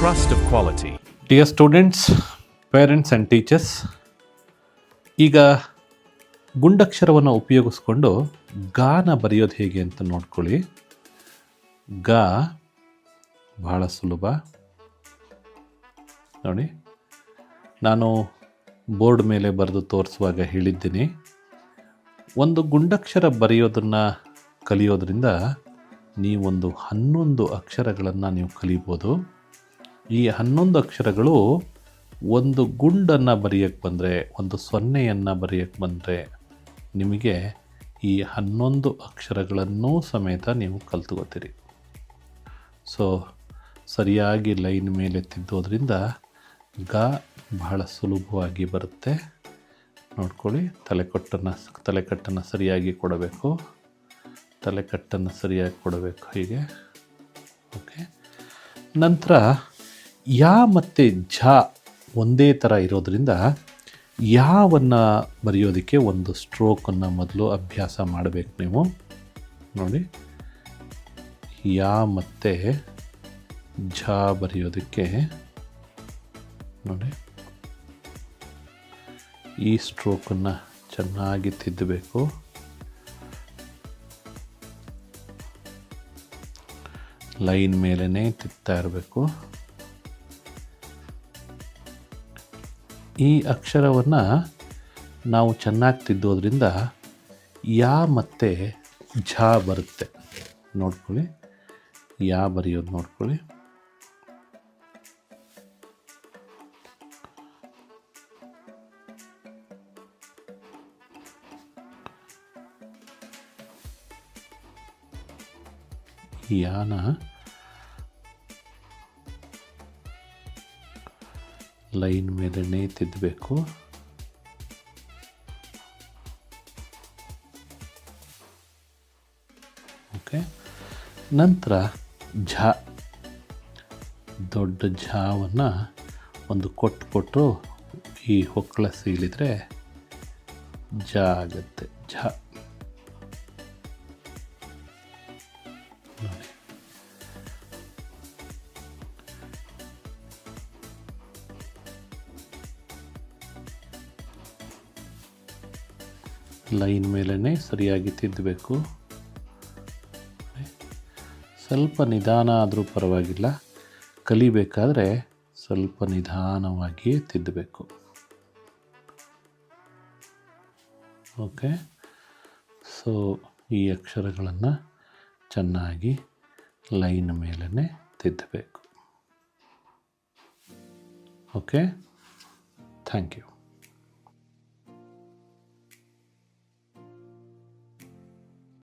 trust of quality. Dear students, parents and teachers, ಈಗ ಗುಂಡಕ್ಷರವನ್ನು ಉಪಯೋಗಿಸ್ಕೊಂಡು ಗಾನ ಬರೆಯೋದು ಹೇಗೆ ಅಂತ ನೋಡ್ಕೊಳ್ಳಿ. ಗಾ ಬಹಳ ಸುಲಭ ನೋಡಿ. ನಾನು ಬೋರ್ಡ್ ಮೇಲೆ ಬರೆದು ತೋರಿಸುವಾಗ ಹೇಳಿದ್ದೀನಿ, ಒಂದು ಗುಂಡಕ್ಷರ ಬರೆಯೋದನ್ನು ಕಲಿಯೋದ್ರಿಂದ ನೀವೊಂದು 11 ಅಕ್ಷರಗಳನ್ನು ನೀವು ಕಲಿಬೋದು. ಈ 11 ಅಕ್ಷರಗಳು ಒಂದು ಗುಂಡನ್ನು ಬರೆಯೋಕ್ಕೆ ಬಂದರೆ, ಒಂದು ಸೊನ್ನೆಯನ್ನು ಬರೆಯೋಕ್ಕೆ ಬಂದರೆ ನಿಮಗೆ ಈ 11 ಅಕ್ಷರಗಳನ್ನೂ ಸಮೇತ ನೀವು ಕಲ್ತ್ಕೋತೀರಿ. ಸೊ ಸರಿಯಾಗಿ ಲೈನ್ ಮೇಲೆ ತಿದ್ದೋದ್ರಿಂದ ಗ ಬಹಳ ಸುಲಭವಾಗಿ ಬರುತ್ತೆ. ನೋಡ್ಕೊಳ್ಳಿ, ತಲೆಕಟ್ಟನ್ನು ಸರಿಯಾಗಿ ಕೊಡಬೇಕು, ತಲೆಕಟ್ಟನ್ನು ಸರಿಯಾಗಿ ಕೊಡಬೇಕು, ಹೀಗೆ. ಓಕೆ, ನಂತರ ಯಾ ಮತ್ತು ಝ ಒಂದೇ ಥರ ಇರೋದರಿಂದ ಯಾವನ್ನು ಬರೆಯೋದಕ್ಕೆ ಒಂದು ಸ್ಟ್ರೋಕನ್ನು ಮೊದಲು ಅಭ್ಯಾಸ ಮಾಡಬೇಕು ನೀವು. ನೋಡಿ, ಯಾ ಮತ್ತು ಝ ಬರೆಯೋದಕ್ಕೆ ನೋಡಿ ಈ ಸ್ಟ್ರೋಕನ್ನು ಚೆನ್ನಾಗಿ ತಿದ್ದಬೇಕು. ಲೈನ್ ಮೇಲೇ ತಿದ್ತಾ ಇರಬೇಕು. ಈ ಅಕ್ಷರವನ್ನು ನಾವು ಚೆನ್ನಾಗಿ ತಿದ್ದೋದ್ರಿಂದ ಯಾ ಮತ್ತು ಝ ಬರುತ್ತೆ. ನೋಡ್ಕೊಳ್ಳಿ, ಯಾ ಬರೆಯೋದು ನೋಡ್ಕೊಳ್ಳಿ. ಯಾನ ಲೈನ್ ಮೇಲೇ ತಿದ್ದಬೇಕು. ಓಕೆ, ನಂತರ ಝ, ದೊಡ್ಡ ಝವನ್ನು ಒಂದು ಕೊಟ್ಟು ಈ ಹೊಕ್ಕಳ ಸೀಳಿದರೆ ಜ ಆಗುತ್ತೆ. ಝ ನೋಡಿ, ಲೈನ್ ಮೇಲೇ ಸರಿಯಾಗಿ ತಿದ್ದಬೇಕು. ಸ್ವಲ್ಪ ನಿಧಾನ ಆದರೂ ಪರವಾಗಿಲ್ಲ, ಕಲಿಬೇಕಾದ್ರೆ ಸ್ವಲ್ಪ ನಿಧಾನವಾಗಿಯೇ ತಿದ್ದಬೇಕು. ಓಕೆ, ಸೊ ಈ ಅಕ್ಷರಗಳನ್ನು ಚೆನ್ನಾಗಿ ಲೈನ್ ಮೇಲೇ ತಿದ್ದಬೇಕು. Okay, thank you.